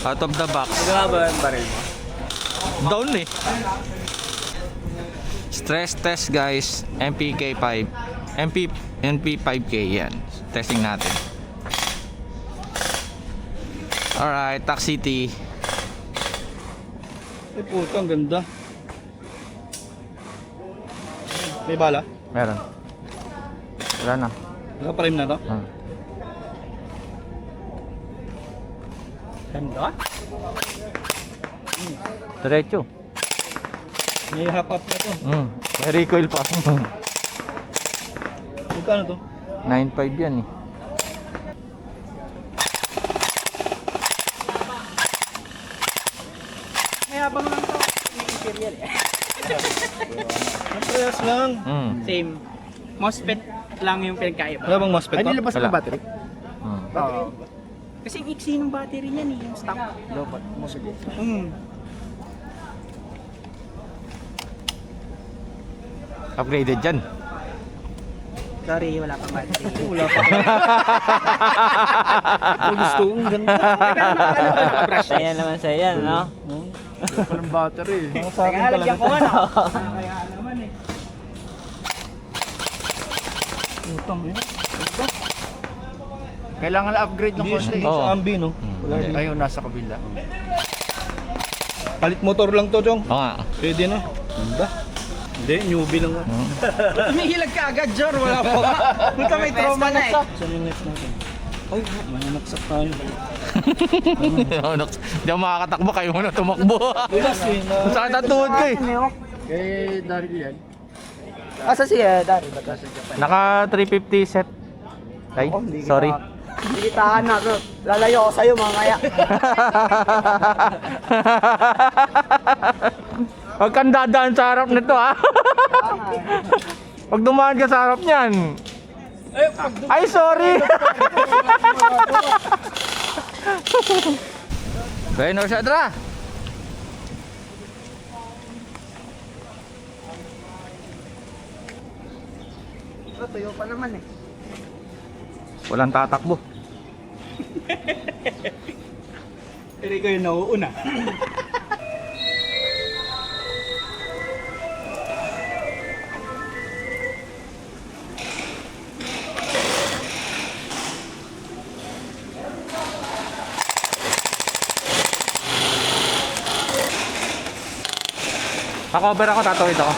Out of the box. Magkano ba yung baril mo? Down eh. Stress test guys. MPK5. NP5K yan. Testing natin. Alright, Tac City. Ay puto, ang ganda. May bala? Meron. Wala na. Nakaparim na to? Ganda? Diretso. May hap-up na to. May recoil pa. Magkano to? 9.5 yan eh. May habang lang to. May imperial eh. Ang prayas lang. Same. MOSFET lang yung pinagkaiba. Wala bang MOSFET to? nilabas Wala. ng battery? Oo. Kasi yung iksi ng battery niyan eh, yung stock. Dapat mo sige. Upgraded dyan. Sorry, wala pang battery. Wala pa. Kung gusto kong ganda. Ayan naman sa yan, no? Walang battery. Ang sa akin Kaya talaga. lagyan ko nga na. Kaya naman eh. Utang yun. Kailangan na-upgrade ng Hindi konti. sa ambi, no? Wala din. Ayun, nasa kabila. Palit motor lang to, Chong. Oo nga. Pwede na. Ganda. Hindi, newbie lang. Tumihilag ka agad, Jor. Wala pa nga. Punta may trauma na eh. Saan yung next natin? Ay, may naksak tayo. Hindi ako makakatakbo. Kayo muna tumakbo. Kasi na... Sakit ang tuhod ko eh. Kay Daryl yan. Asa siya, Dari? Naka 350 set. Ay, sorry. Bigitahan na, bro. Lalayo ako sa'yo, mamaya. Huwag kang dadaan sa harap nito ha. Pag dumaan ka sa harap niyan. Ay, sorry. Bueno, Shadra. Tuyo pa naman eh. Walang tatakbo. Pero ikaw yung nauuna. Pa-cover ako, tatawid ako.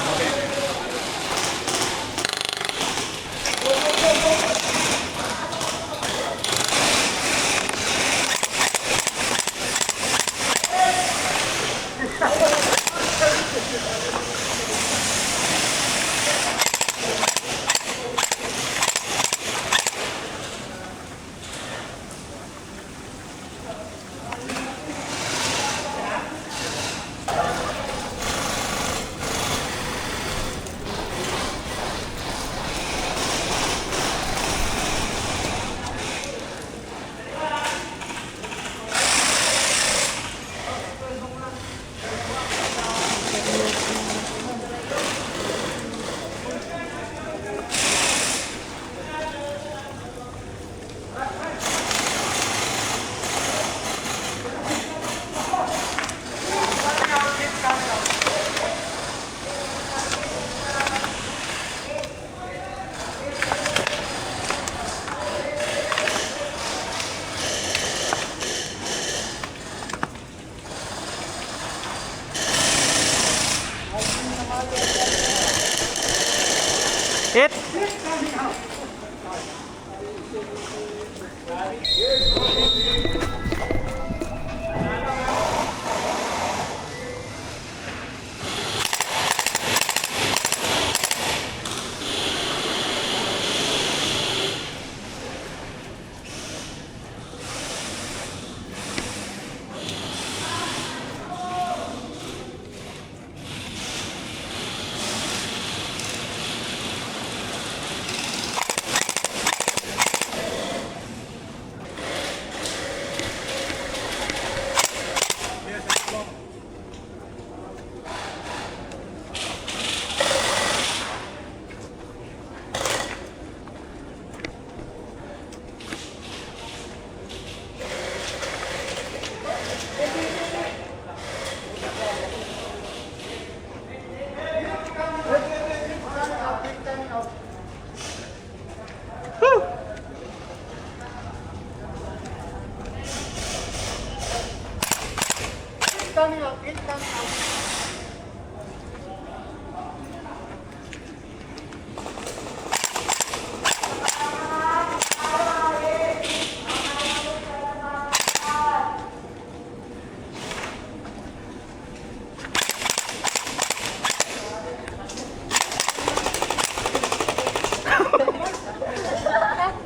coming out. 8 coming out.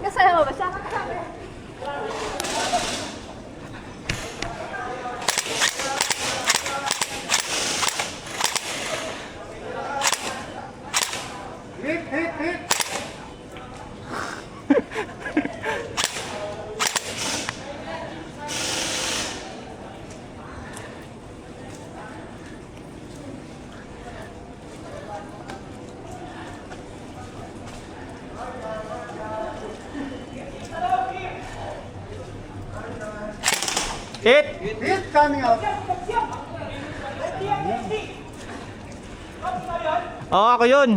Kasama ba siya? Hit, hit, hit. Hit! Hit coming out. Oo, ako yun.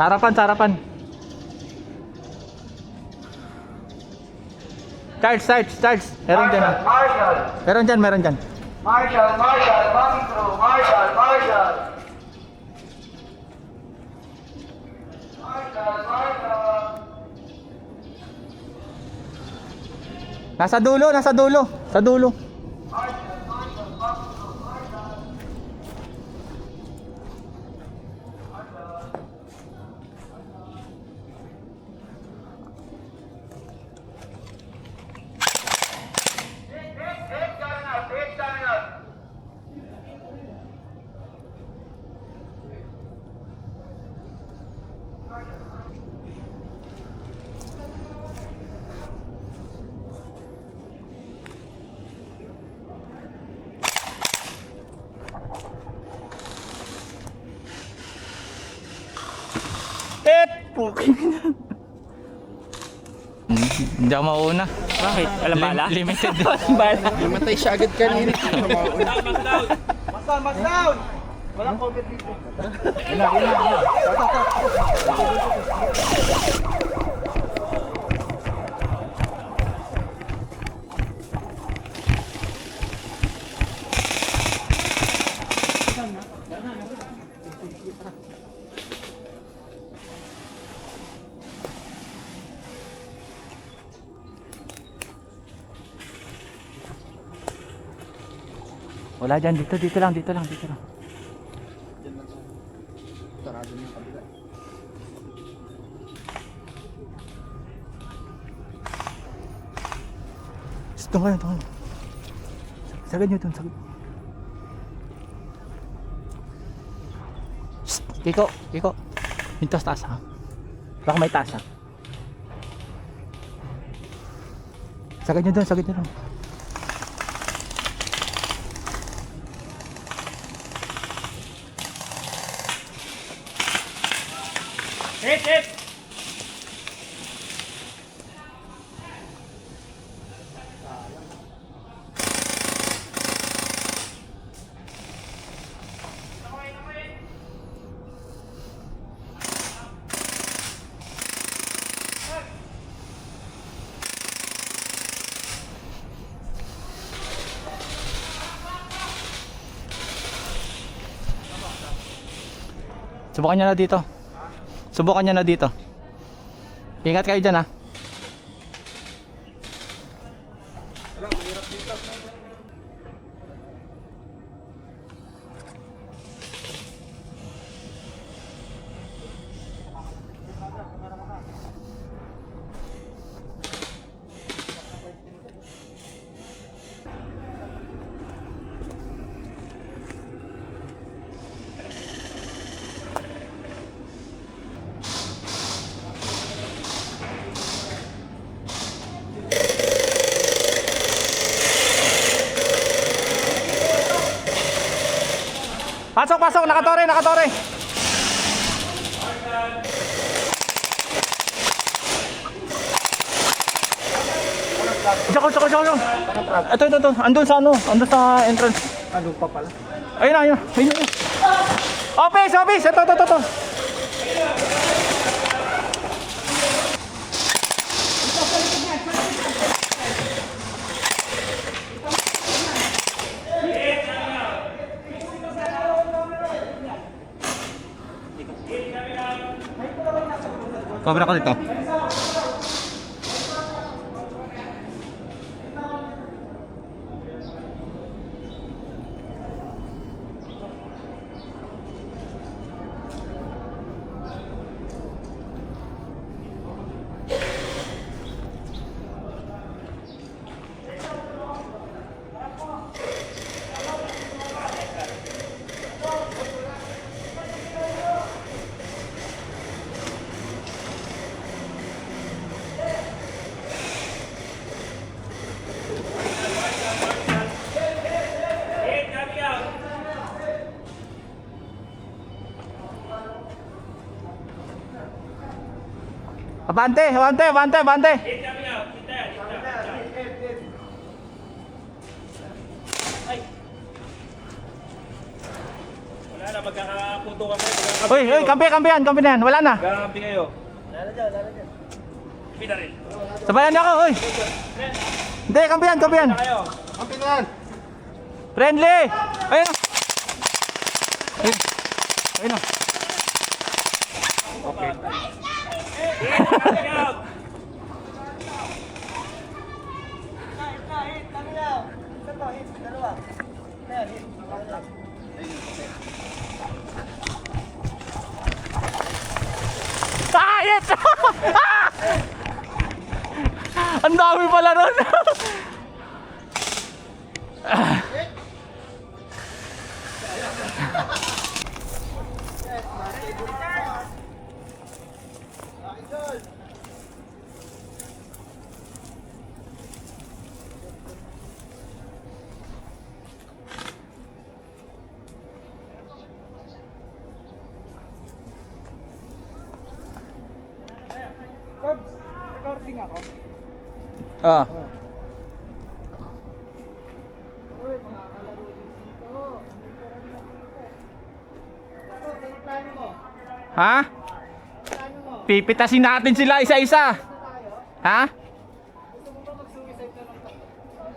Sarapan, sarapan. Charge, charge, charge. Meron dyan. Meron dyan, meron dyan. Marshall, coming through. Marshall. Nasa dulo, nasa dulo. Sa dulo. Hindi ako mauna. Bakit? Alam bala? Limited. Bala. Namatay siya agad kanina. Wala dyan, dito lang. Sarado niya yung kabila. Doon kayo, doon. Sagad nyo doon, sagad. Shhh! Kiko. Yung taas ha. Baka may taas ha. Sagad nyo doon. Hit! Subukan nyo na dito. Ingat kayo dyan ha. Pasok, pasok. Nakatore, nakatore. Sako. Ito. Andun sa ano? Andun sa entrance. Ano pa pala? Ayun. Office. Ito. Cover ako dito. Abante. Wala na, magkakapunto kami. Uy, kampi na yan. Wala na. Magkakampi kayo. Sabayan niyo ako, uy. Hindi, kampihan. Kayo. Kampinan! Friendly. Ayun. Ayun. Okay. Hit! Ang dami pala ron. Recording ako. Ah. Ha? Pipitasin natin sila isa-isa. Ha?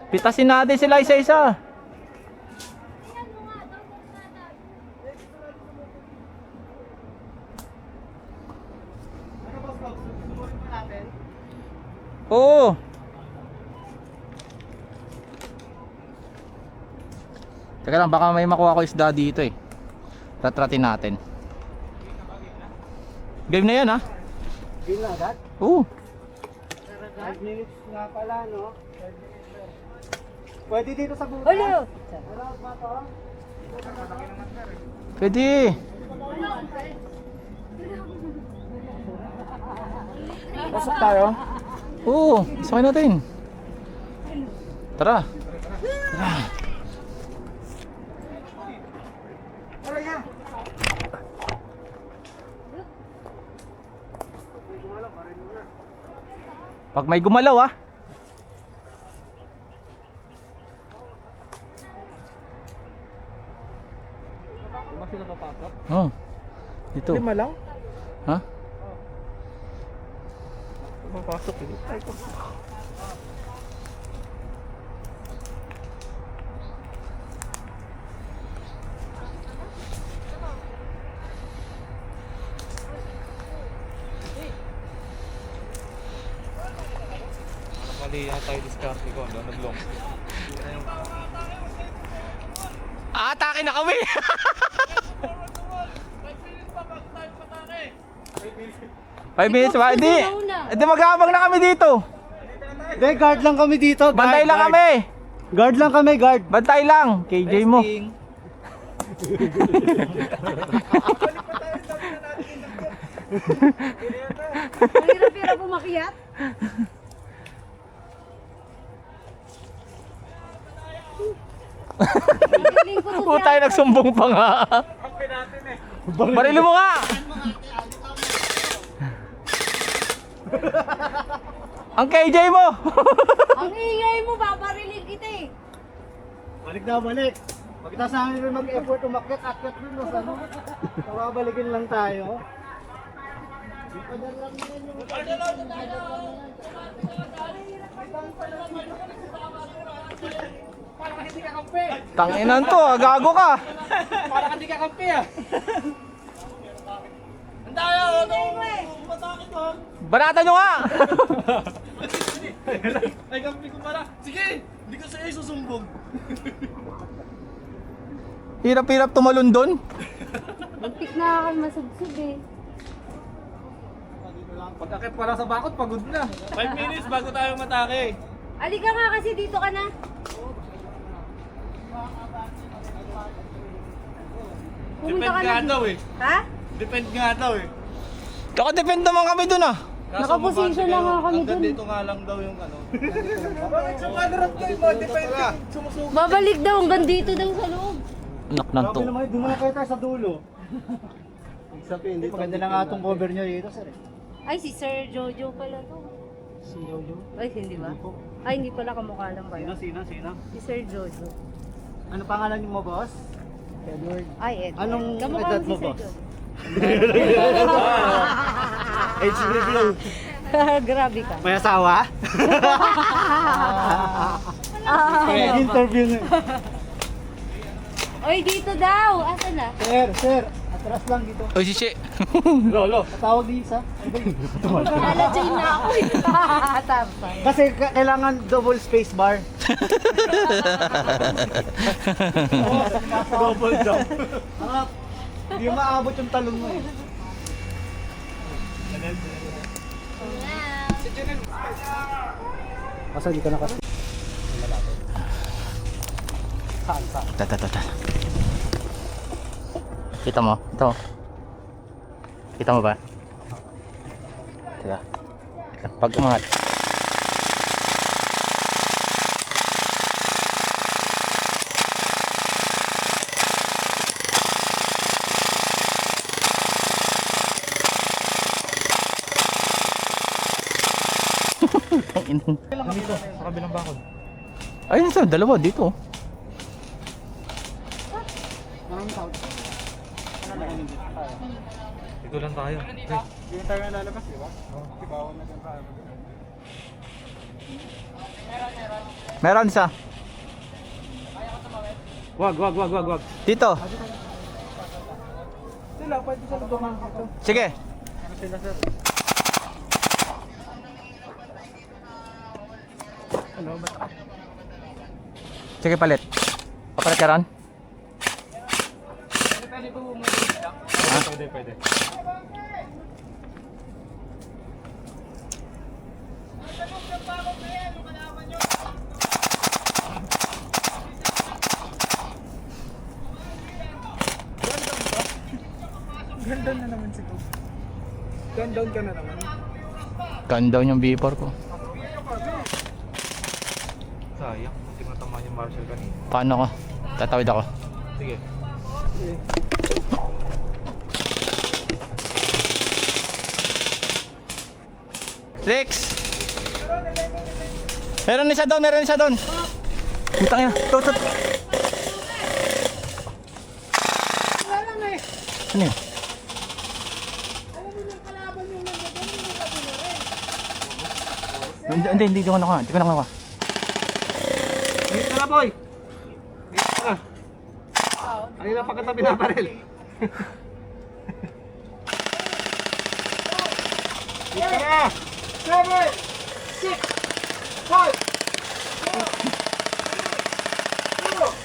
Pitasin natin sila isa-isa. Oo. Teka lang, baka may makuha ko isda dito eh. Tatratin natin. Game na yan ha? Game na agad? Oo. 5 minutes nga pala, no? Pwede dito sa butas? Hello! Hello, ba to? Pwede. Pasok tayo? Oo, sakay natin. Tara. Pag may gumalaw ah. Diba sila papasok? Oh. Dito. Lima lang? Ha? Papasok eh. Ay, mali yata yung diskarte ko. Naglong. Atake na kami. 5 minutes pa. Hindi mag-aabang na kami dito. Hindi, guard lang kami dito. Guard, Bantay lang guard. kami. Guard lang kami, guard. Bantay lang. KJ mo. Ang hirap-hirap umakyat. Feeling ko to Puta tayo nagsumbong pa nga. Barilo mo nga! Ang KJ mo! Ang ingay mo, babariling kita eh. Balik na, balik. Pagkita sa amin rin mag-effort, umakyat, akyat rin. No, ano? Babalikin lang tayo. Tanginan to, gago ka. Para ka di kakampi ah. Banatan nyo nga! Ay, kampi ko pala. Sige, hindi ko sa'yo susumbong. Hirap-hirap tumalon doon. Magpik na kayo masugsug eh. Pagkakit pala sa bakot, pagod na. 5 minutes bago tayo matake. Alika nga kasi dito ka na. Pumunta Depend ka nga na daw dito. eh. Ha? Depend nga daw eh. Nakadepend naman kami doon ah. Nakaposisyon lang nga kami hanggang dun. dito nga lang daw yung ano. Babalik daw hanggang dito daw sa loob. Anak ng to. Sabi naman, doon muna kayo tayo sa dulo. Sabihin, maganda na nga itong cover nyo dito, sir. Ay, si Sir Jojo pala to. Si Jojo. Ay, hindi ba? Ay, hindi pala kamukha lang ba yun? Sino? Si Sir Jojo. Ano pangalan niyo mo, boss? Edward. Ay, Edward. Anong Kamukha edad mo mo, si Sir boss? Jojo. Age reveal. Grabe ka. May asawa? Interview na. Oy, dito daw. Asan na? Sir. Atras lang dito. Oy, si Che. Lolo. Patawag ni isa. Nala-join na ako eh. Tapos. Kasi kailangan double space bar. Double jump. Harap. Hindi maabot yung talon mo eh. Asa di ka na kasi? Saan? Ta. Kita mo? Ito. Kita mo ba? Teka. Pag umangat. Dito, sa kabilang bakod. Ayun sa dalawa dito. Dito lang tayo. Hindi tayo lalabas, di ba? Tibawan na dyan tayo. Meron isa. Wag. Dito. Sila, pwede sa lubangan dito. Sige. Sila, sir. Sige palit. Papalit ka ron? Pwede. Ganda na naman siguro. Gun down ka na naman. Gun down yung V4 ko. Sayang, hindi matamaan yung Marshall kanina. Paano ko? Tatawid ako. Sige. Rex! Meron isa doon. Putang ina. Ito. Ano yun? Hindi ko nakuha. Hindi ko nakuha. Dito na, boy! Dito na. Ano na pagkatabi na parel? Dito na! 7, 6, 5, 2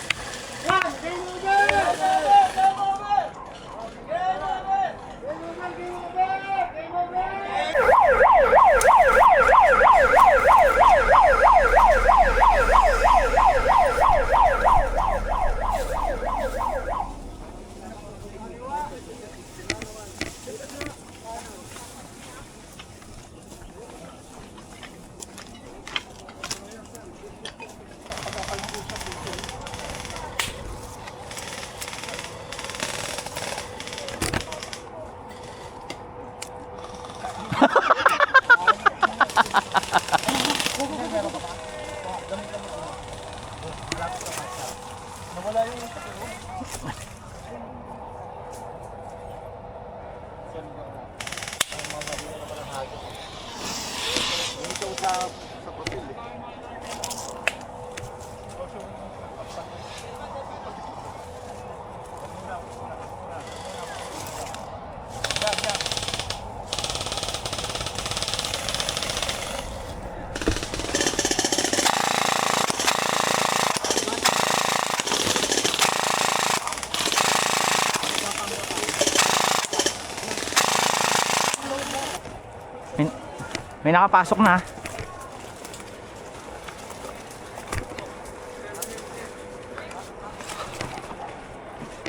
May nakapasok na.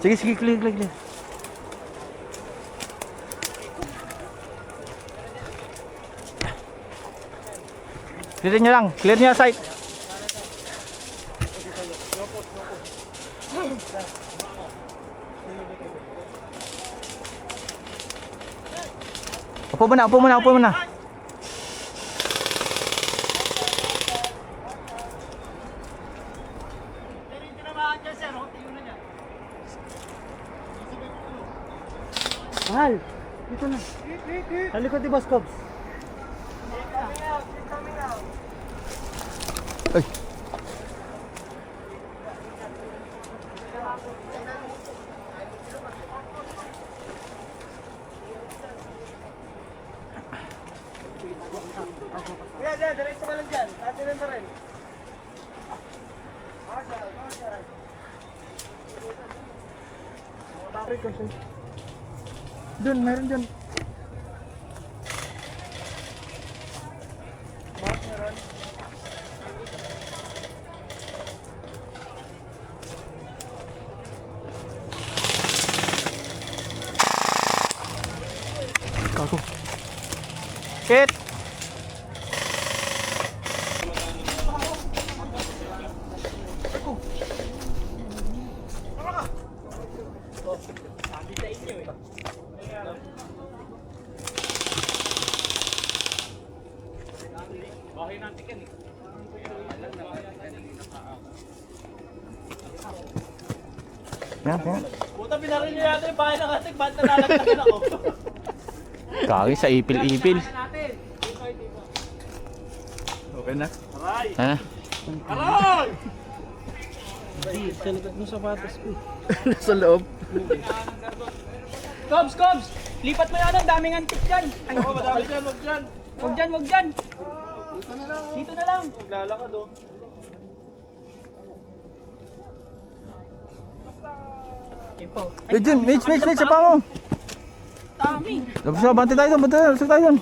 Sige, sige, clear, clear, clear. Clear nyo lang, clear nyo yung site. Upo muna, upo muna, upo muna. Mahal, dito na. Sa likod ni Boss Cobbs. Ay. Yan, diretso ka lang dyan. Atin lang rin. Doon, meron dyan. Kago. Kit! Yan, yan. Puta, binaril niyo yata yung bahay ng ating ba't nalalagdagan ako? Kagi sa ipil-ipil. Okay na? Aray! Ano? Aray! Sa likod ng sapatos ko. Sa loob. Cobbs, Cobbs! Lipat mo yan, ang daming antik dyan. Ay, Ako, madami dyan, wag dyan. wag dyan, wag dyan. Dito na lang. Maglalakad oh. Ipo. Eh, Jun, Mitch, sa pango. Dami. Labas na, bante tayo doon, tayo doon.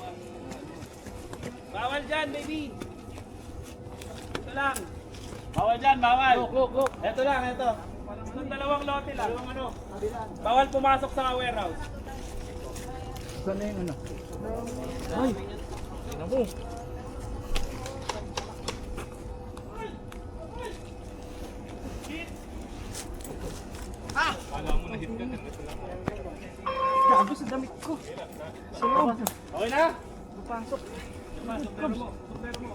Bawal dyan, baby! Ito lang. Bawal dyan, bawal. Look. Ito lang, ito. Itong dalawang lote lang. Dalawang ano. Bawal pumasok sa warehouse. Saan na yung ano? Naku. Gago sa damit ko. Okay na?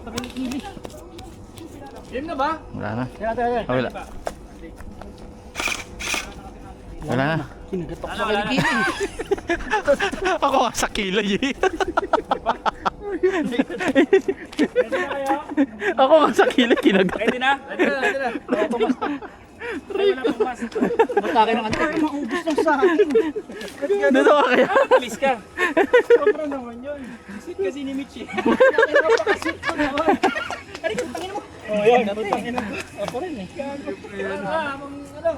Pakilikili. Game na ba? Wala na. Yan, yan. Ah, wala. Wala na. Kinagat ako sa kilikili. Ako nga sa kilay eh. Ako nga sa kilay, kinagat. Ready na? Ready na. Try mo na pumas. Matake ng antik. Maubos lang sa akin. Dito ka kaya? Please ka. Sobra naman yun. Sit kasi ni Mitch eh. Aray, tangin mo. Oh, yan. Ako rin eh. Ano?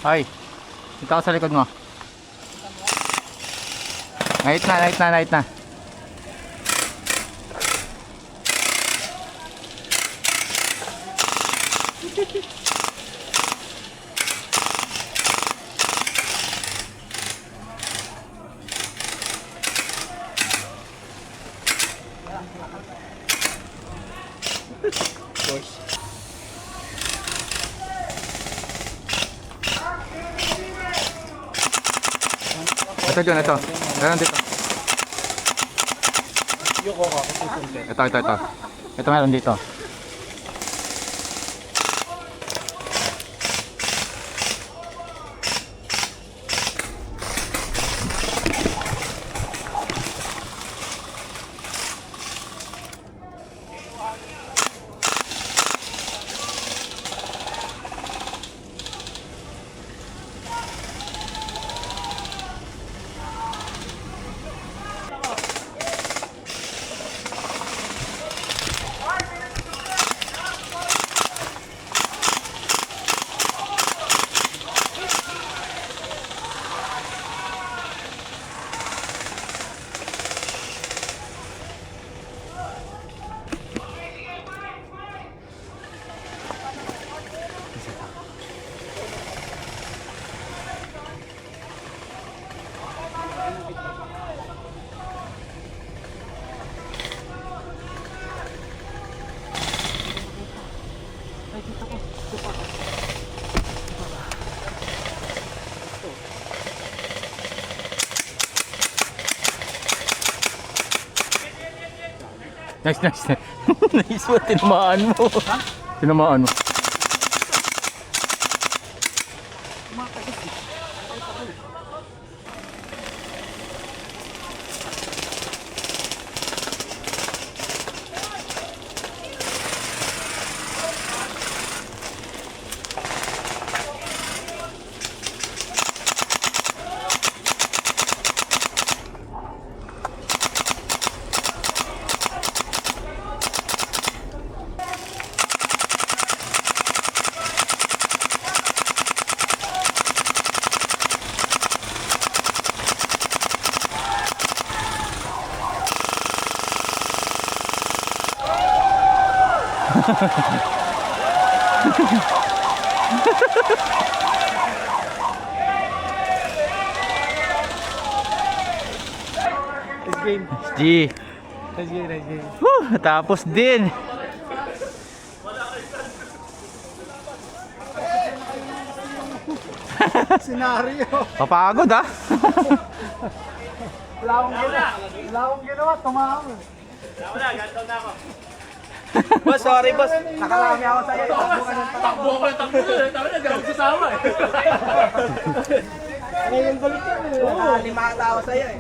Ay, Dito ako sa likod mo. Night na. Ito dyan, ito. Meron dito. Ito. Ito meron dito. Nice. Nice mo, tinamaan mo. Tinamaan mo. G. Tapos din. Senaryo. Papagod ah. Wala akong ginawa, tumama. Wala, ganito na ako. Boss, sorry boss. Nakalami ako sa'yo. Takbo ko. Tama na, gawag sasama eh. Ngayon balik yan. Nakalima ako sa'yo eh.